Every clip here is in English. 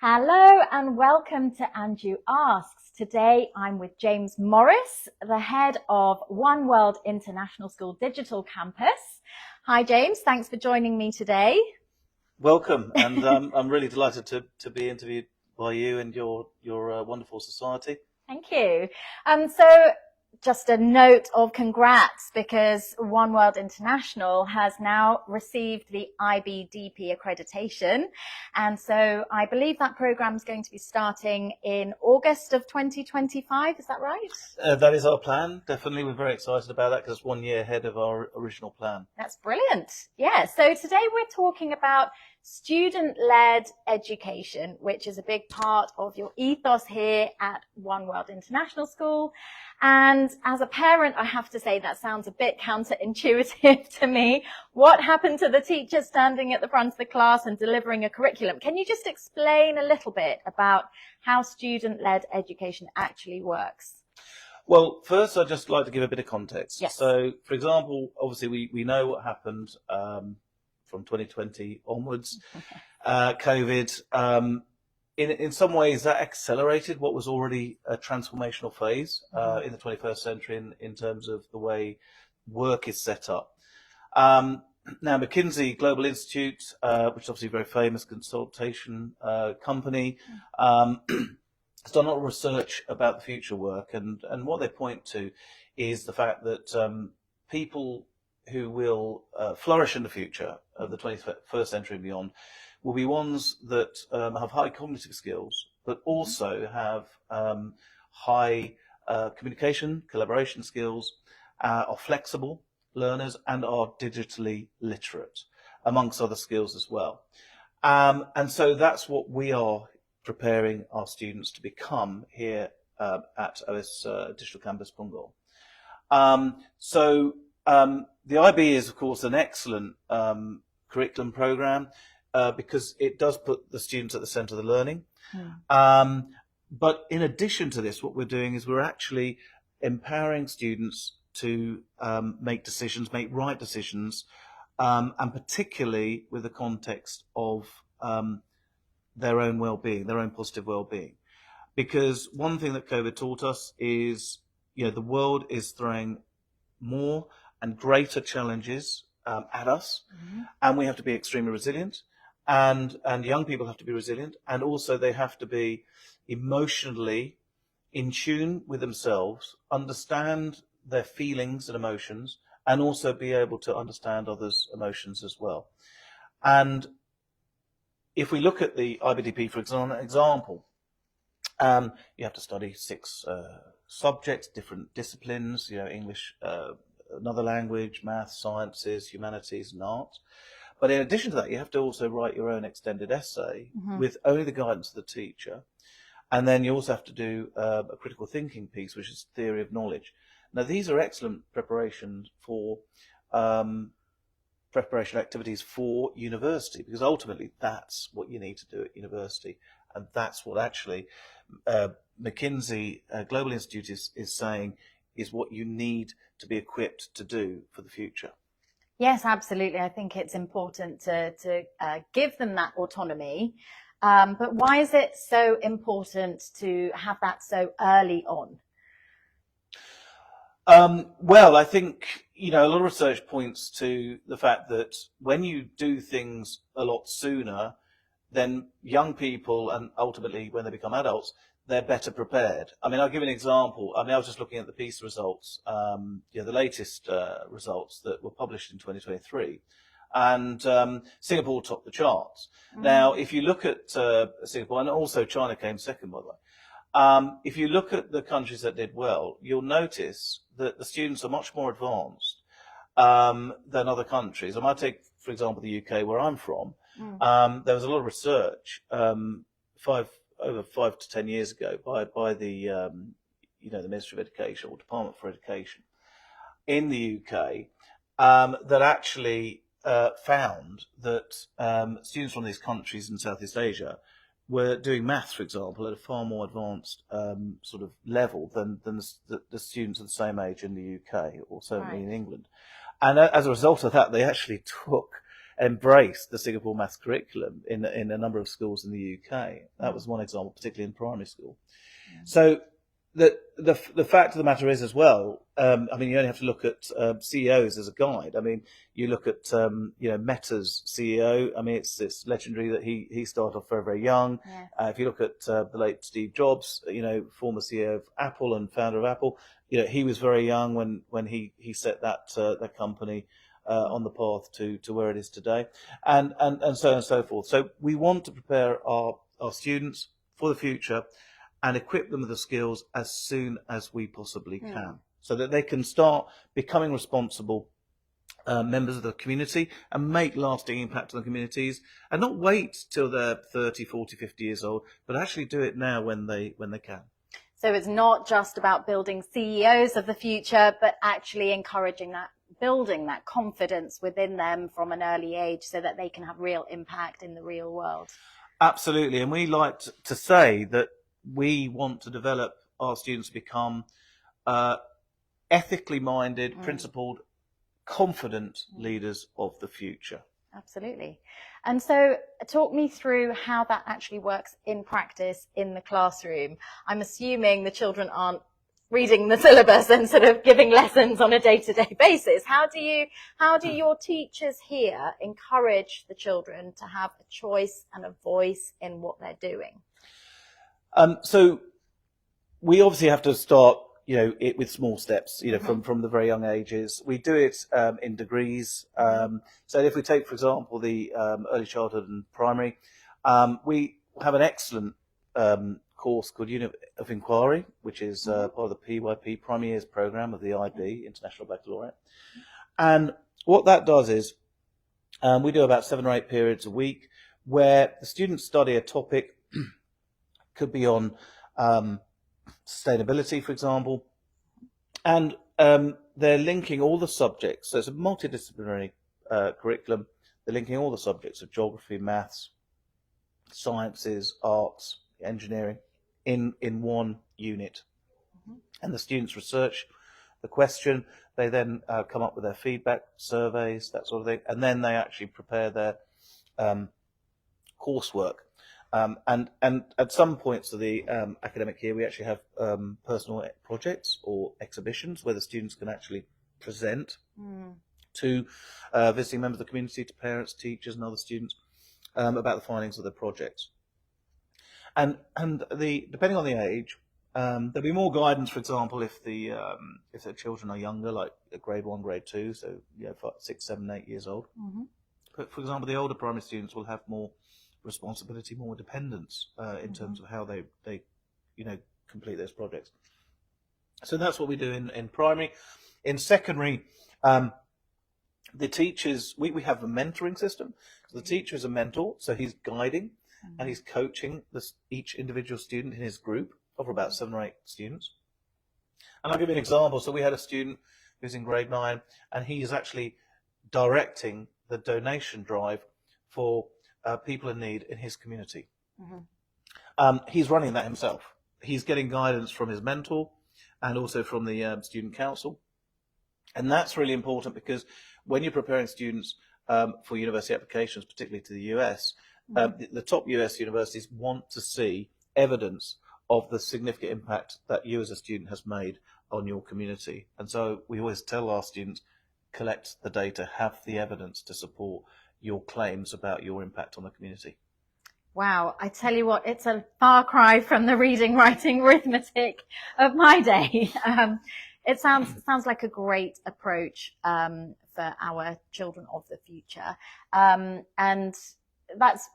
Hello and welcome to Anju Asks. Today I'm with James Morris, the head of One World International School Digital Campus. Hi James, thanks for joining me today. Welcome, and I'm really delighted to be interviewed by you and your wonderful society. Thank you. So just a note of congrats, because One World International has now received the IBDP accreditation. And so I believe that program is going to be starting in August of 2025. Is that right? That is our plan. Definitely, we're very excited about that because it's 1 year ahead of our original plan. That's brilliant. Yeah. So today we're talking about student-led education, which is a big part of your ethos here at One World International School. And as a parent, I have to say that sounds a bit counterintuitive to me. What happened to the teacher standing at the front of the class and delivering a curriculum? Can you just explain a little bit about how student-led education actually works? Well, first, I'd just like to give a bit of context. Yes. So, for example, obviously we know what happened from 2020 onwards, COVID. In some ways, that accelerated what was already a transformational phase in the 21st century in terms of the way work is set up. Now, McKinsey Global Institute, which is obviously a very famous consultation company, has done a lot of research about the future work, and what they point to is the fact that people who will flourish in the future of the 21st century and beyond will be ones that have high cognitive skills, but also have high communication, collaboration skills, are flexible learners, and are digitally literate, amongst other skills as well. And so that's what we are preparing our students to become here at OWIS Digital Campus, Punggol. The IB is, of course, an excellent curriculum program because it does put the students at the centre of the learning. But in addition to this, what we're doing is we're actually empowering students to make decisions, make right decisions, and particularly with the context of their own well-being, their own positive well-being. Because one thing that COVID taught us is, the world is throwing more and greater challenges at us, and we have to be extremely resilient, and young people have to be resilient, and also they have to be emotionally in tune with themselves, understand their feelings and emotions, and also be able to understand others' emotions as well. And if we look at the IBDP, for example, you have to study 6 subjects, different disciplines, English, another language, math, sciences, humanities, and art. But in addition to that, you have to also write your own extended essay with only the guidance of the teacher. And then you also have to do a critical thinking piece, which is theory of knowledge. Now, these are excellent preparations for preparation activities for university, because ultimately that's what you need to do at university. And that's what actually McKinsey Global Institute is saying is what you need to be equipped to do for the future. Yes, absolutely. I think it's important to give them that autonomy. But why is it so important to have that so early on? Well, I think, a lot of research points to the fact that when you do things a lot sooner, then young people, and ultimately when they become adults, they're better prepared. I mean, I'll give an example. I was just looking at the PISA results, the latest results that were published in 2023, and Singapore topped the charts. Now, if you look at Singapore, and also China came second, by the way, if you look at the countries that did well, you'll notice that the students are much more advanced than other countries. I might take, for example, the UK, where I'm from. There was a lot of research over 5 to 10 years ago by the the Ministry of Education, or Department for Education in the UK, that actually found that students from these countries in Southeast Asia were doing maths, for example, at a far more advanced sort of level than the students of the same age in the UK, or certainly in England. And as a result of that, they actually took embraced the Singapore maths curriculum in a number of schools in the UK. That was one example, particularly in primary school. So the fact of the matter is as well, I mean, you only have to look at CEOs as a guide. I mean, you look at Meta's CEO. I mean, it's legendary that he started off very, very young. Yeah. If you look at the late Steve Jobs, former CEO of Apple and founder of Apple, he was very young when he set that company on the path to where it is today, and so on and so forth. So we want to prepare our students for the future and equip them with the skills as soon as we possibly can, so that they can start becoming responsible members of the community and make lasting impact on the communities, and not wait till they're 30, 40, 50 years old, but actually do it now when they can. So it's not just about building CEOs of the future, but actually encouraging that, building that confidence within them from an early age so that they can have real impact in the real world. Absolutely. And we like to say that we want to develop our students to become ethically minded, principled, confident leaders of the future. Absolutely. And so talk me through how that actually works in practice in the classroom. I'm assuming the children aren't reading the syllabus and sort of giving lessons on a day-to-day basis. How do your teachers here encourage the children to have a choice and a voice in what they're doing? So we obviously have to start, it with small steps, from the very young ages. We do it in degrees. So if we take, for example, the early childhood and primary, we have an excellent course called Unit of Inquiry, which is part of the PYP Primary Years Programme of the IB, International Baccalaureate. And what that does is we do about 7 or 8 periods a week where the students study a topic. Could be on sustainability, for example, and they're linking all the subjects. So it's a multidisciplinary curriculum. They're linking all the subjects of geography, maths, sciences, arts, engineering in one unit. And the students research the question. They then come up with their feedback, surveys, that sort of thing, and then they actually prepare their coursework. And at some points of the academic year, we actually have personal projects or exhibitions where the students can actually present to visiting members of the community, to parents, teachers, and other students about the findings of their projects. And depending on the age, there'll be more guidance. For example, if the children are younger, like grade 1, grade 2, so 5, 6, 7, 8 years old. But for example, the older primary students will have more responsibility, more dependence in terms of how they complete those projects. So that's what we do in primary. In secondary, the teachers, we have a mentoring system. So the teacher is a mentor, so he's guiding and he's coaching each individual student in his group of about 7 or 8 students. And I'll give you an example. So we had a student who's in grade 9, and he is actually directing the donation drive for people in need in his community. He's running that himself. He's getting guidance from his mentor and also from the student council. And that's really important because when you're preparing students for university applications, particularly to the US, the top US universities want to see evidence of the significant impact that you as a student has made on your community. And so we always tell our students, collect the data, have the evidence to support your claims about your impact on the community. Wow, I tell you what, it's a far cry from the reading, writing, arithmetic of my day. It sounds like a great approach for our children of the future. And that's,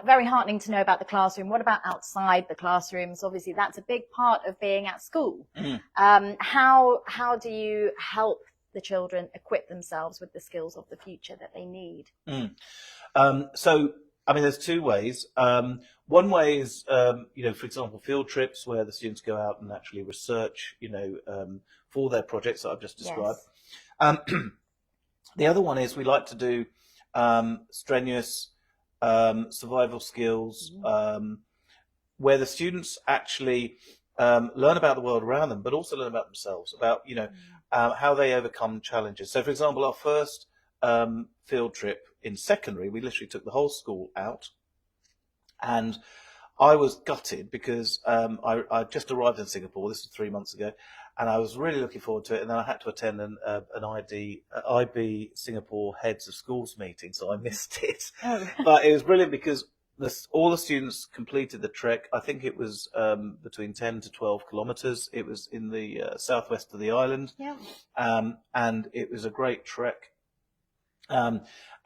very heartening to know about the classroom. What about outside the classrooms? Obviously, that's a big part of being at school. How do you help the children equip themselves with the skills of the future that they need? So, I mean, there's 2 ways. One way is, for example, field trips where the students go out and actually research, for their projects that I've just described. Yes. The other one is we like to do strenuous survival skills where the students actually learn about the world around them, but also learn about themselves, about, how they overcome challenges. So, for example, our first field trip in secondary, we literally took the whole school out, and I was gutted because I just arrived in Singapore. This was 3 months ago, and I was really looking forward to it. And then I had to attend an IB Singapore Heads of Schools meeting, so I missed it. Oh. But it was brilliant because all the students completed the trek. I think it was between 10 to 12 kilometres. It was in the southwest of the island, and it was a great trek. And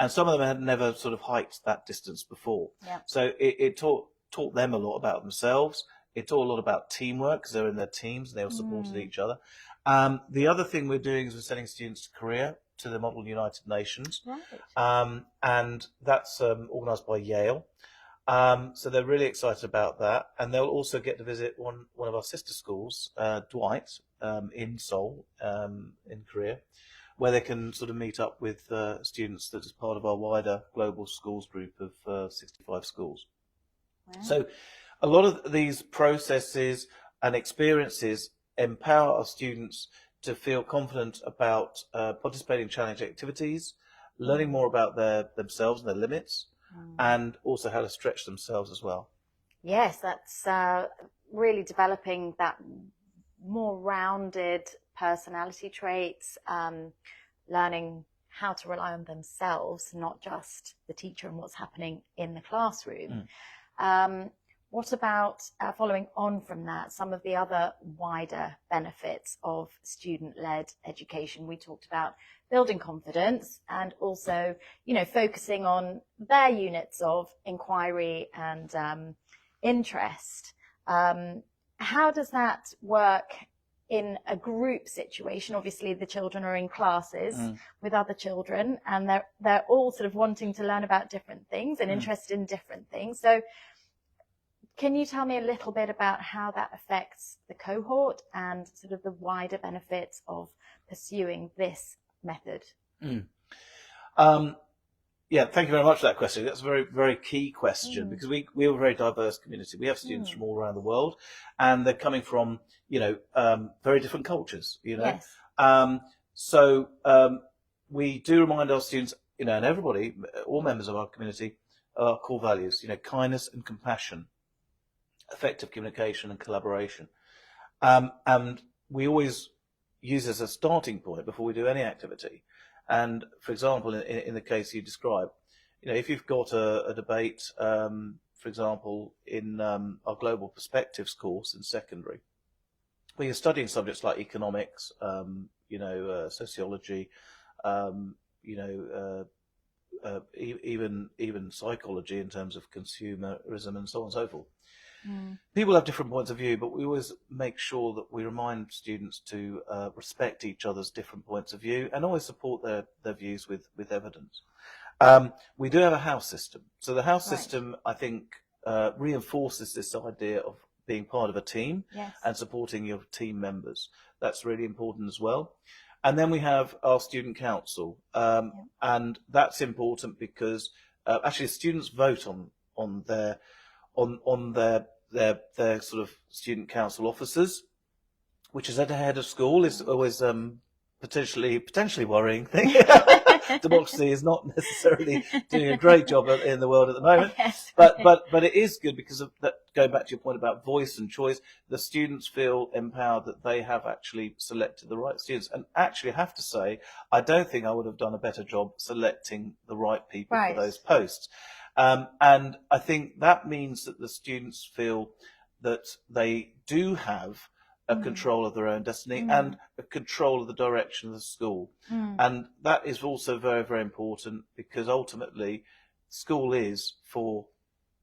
some of them had never sort of hiked that distance before. So it taught them a lot about themselves. It taught a lot about teamwork because they were in their teams and they all supported each other. The other thing we're doing is we're sending students to Korea, to the Model United Nations. And that's organised by Yale. So they're really excited about that. And they'll also get to visit one of our sister schools, Dwight, in Seoul, in Korea, where they can sort of meet up with students that is part of our wider global schools group of 65 schools. So a lot of these processes and experiences empower our students to feel confident about participating in challenging activities, learning more about themselves and their limits, and also how to stretch themselves as well. Yes, that's really developing that more rounded personality traits, learning how to rely on themselves, not just the teacher and what's happening in the classroom. What about, following on from that, some of the other wider benefits of student-led education? We talked about building confidence and also, focusing on their units of inquiry and interest. How does that work in a group situation? Obviously, the children are in classes with other children, and they're all sort of wanting to learn about different things and interested in different things. So can you tell me a little bit about how that affects the cohort and sort of the wider benefits of pursuing this method? Yeah, thank you very much for that question. That's a very, very key question because we are a very diverse community. We have students from all around the world, and they're coming from, very different cultures, Yes. So we do remind our students, and everybody, all members of our community, our core values, kindness and compassion, effective communication and collaboration. And we always use as a starting point before we do any activity. And for example, in the case you described, if you've got a debate, for example, in our Global Perspectives course in secondary, where you're studying subjects like economics, sociology, even psychology in terms of consumerism and so on and so forth. People have different points of view, but we always make sure that we remind students to respect each other's different points of view and always support their views with evidence. We do have a house system. So the house system, I think, reinforces this idea of being part of a team and supporting your team members. That's really important as well. And then we have our student council, and that's important because actually students vote on their sort of student council officers, which is at the head of school, is always potentially worrying thing. Democracy is not necessarily doing a great job in the world at the moment, but it is good because of that. Going back to your point about voice and choice, the students feel empowered that they have actually selected the right students. And actually, I have to say, I don't think I would have done a better job selecting the right people for those posts. And I think that means that the students feel that they do have a control of their own destiny and a control of the direction of the school. And that is also very, very important because ultimately school is for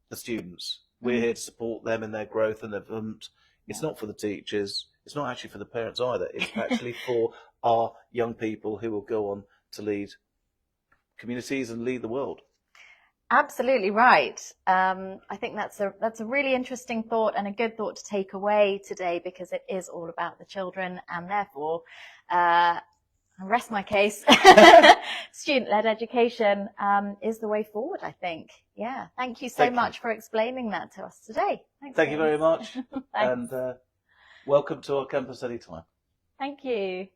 the students. We're here to support them in their growth and development. It's not for the teachers. It's not actually for the parents either. It's actually for our young people who will go on to lead communities and lead the world. Absolutely right. I think that's a really interesting thought and a good thought to take away today because it is all about the children, and therefore, I rest my case. Student-led education is the way forward, I think. Yeah. Thank you so much for explaining that to us today. Thanks, Thank you very much. And welcome to our campus anytime. Thank you.